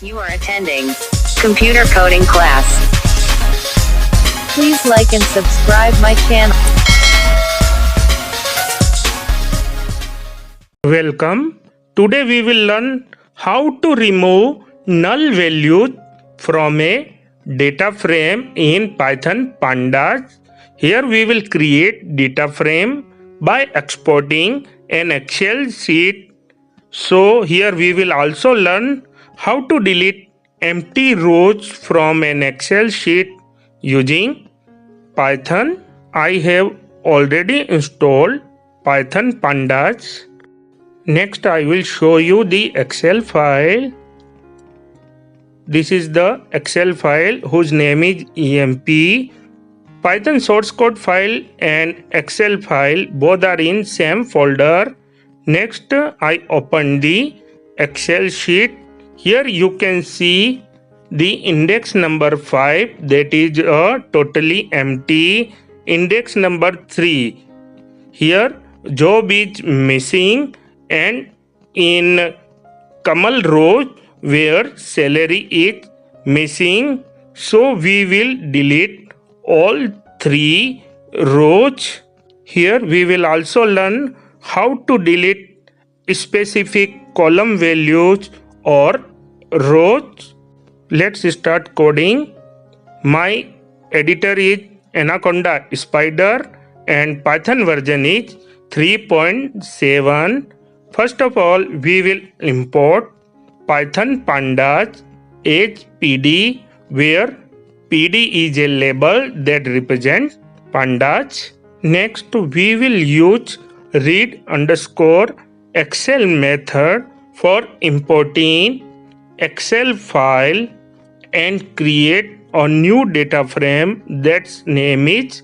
You are attending computer coding class. Please like and subscribe my channel. Welcome. Today we will learn how to remove null values from a data frame in Python Pandas. Here we will create data frame by exporting an Excel sheet. So here we will also learn how to delete empty rows from an Excel sheet using Python. I have already installed Python Pandas. Next I will show you the Excel file. This is the Excel file whose name is EMP. Python source code file and Excel file both are in same folder. Next I open the Excel sheet. Here you can see the index number 5, that is totally empty. Index number 3, here job is missing, and in Kamal row where salary is missing. So we will delete all 3 rows. Here we will also learn how to delete specific column values or rows. Let's start coding. My editor is Anaconda Spider and Python version is 3.7. First of all, we will import Python Pandas as PD, where PD is a label that represents pandas. Next, we will use read_excel method for importing Excel file and create a new data frame that's name is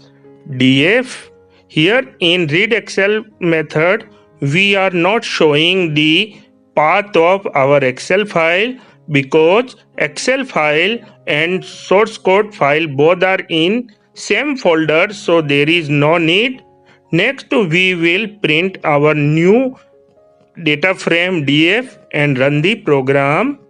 df. Here in read_excel method, we are not showing the path of our Excel file because Excel file and source code file both are in same folder, so there is no need. Next we will print our new data frame df and run the program.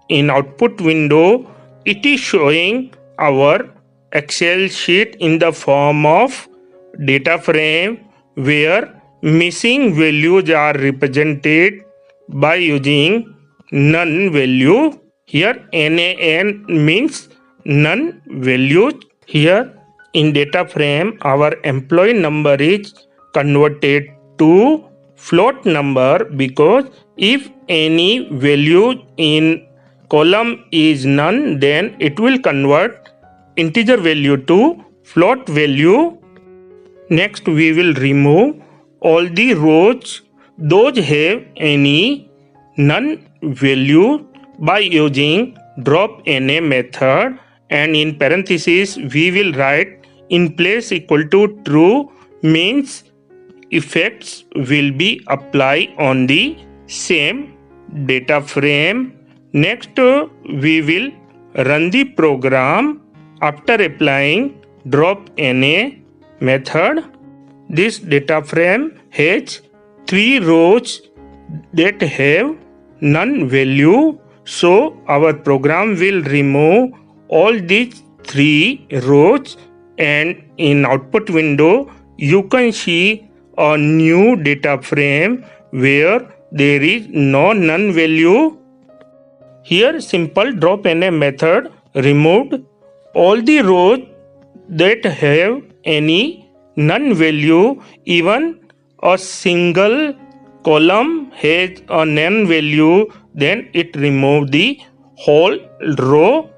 In output window, it is showing our Excel sheet in the form of data frame where missing values are represented by using none value. Here NaN means none values. Here in data frame, our employee number is converted to float number because if any value in column is none, then it will convert integer value to float value. Next we will remove all the rows those have any none value by using dropna method, and in parentheses we will write in place equal to true, means effects will be applied on the same data frame. Next we will run the program after applying dropna method. This data frame has 3 rows that have none value, so our program will remove all these 3 rows, and in output window you can see a new data frame where there is no none value. Here simple dropna method removed all the rows that have any none value. Even a single column has a none value, then it remove the whole row.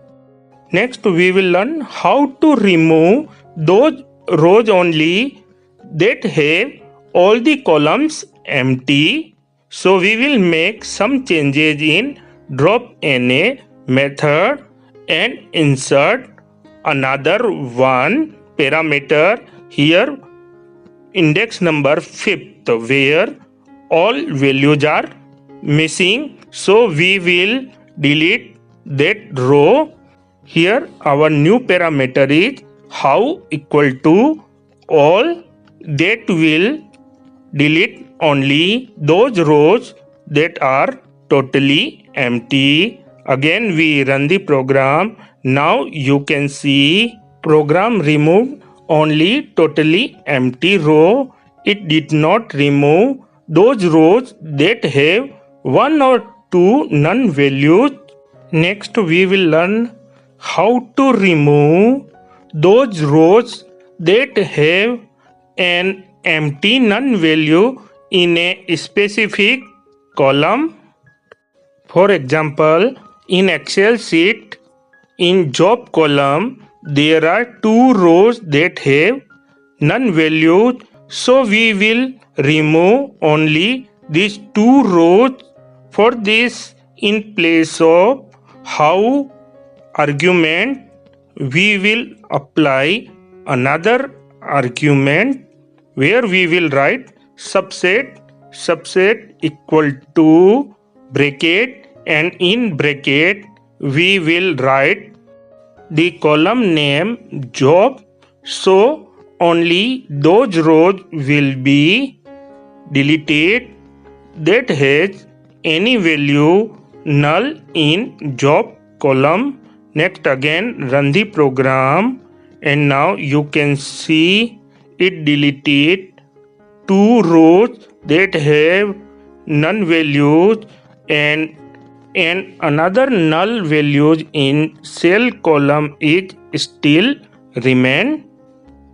Next we will learn how to remove those rows only that have all the columns empty. So we will make some changes in dropna method and insert another one parameter here, index number 5th, where all values are missing. So we will delete that row. Here our new parameter is how equal to all, that will delete only those rows that are totally empty. Again we run the program. Now you can see program removed only totally empty row. It did not remove those rows that have one or two none values. Next we will learn how to remove those rows that have an empty none value in a specific column. For example, in Excel sheet, in job column, there are two rows that have none values. So we will remove only these two rows. For this, in place of how argument, we will apply another argument where we will write subset equal to bracket, and in bracket we will write the column name job. So only those rows will be deleted that has any value null in job column. Next again run the program, and now you can see it deleted two rows that have none values, and another null values in cell column is still remain.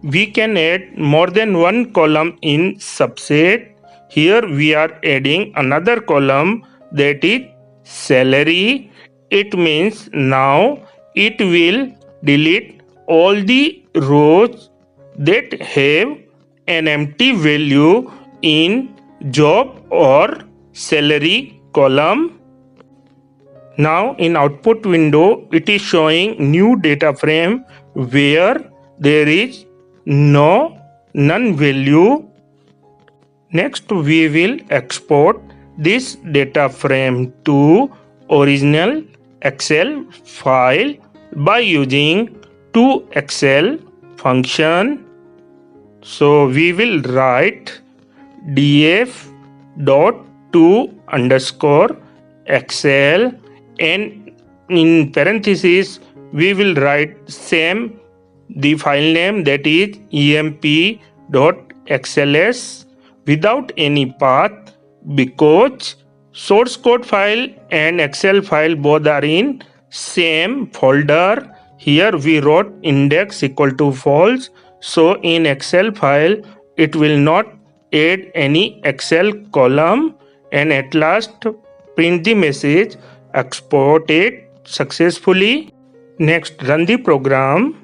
We can add more than one column in subset. Here we are adding another column, that is salary. It means now it will delete all the rows that have an empty value in job or salary column. Now in output window it is showing new data frame where there is no none value. Next we will export this data frame to original Excel file by using to Excel function. So we will write df.to_excel, and in parentheses we will write same the file name, that is emp.xls, without any path, because source code file and Excel file both are in same folder. Here we wrote index equal to false, so in Excel file it will not add any Excel column, and at last print the message exported successfully. Next run the program.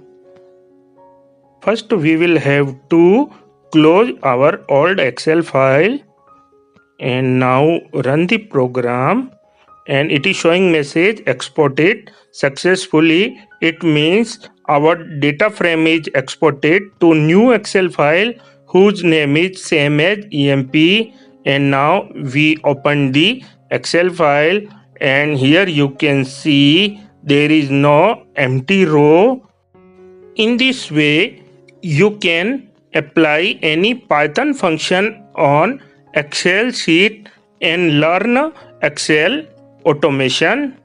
First we will have to close our old Excel file, and now run the program, and it is showing message exported successfully. It means our data frame is exported to new Excel file whose name is same as emp. And now we open the Excel file, and here you can see there is no empty row. In this way you can apply any Python function on Excel sheet and learn Excel automation.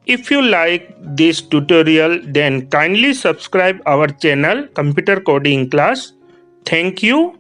If you like this tutorial, then kindly subscribe our channel Computer Coding Class. Thank you.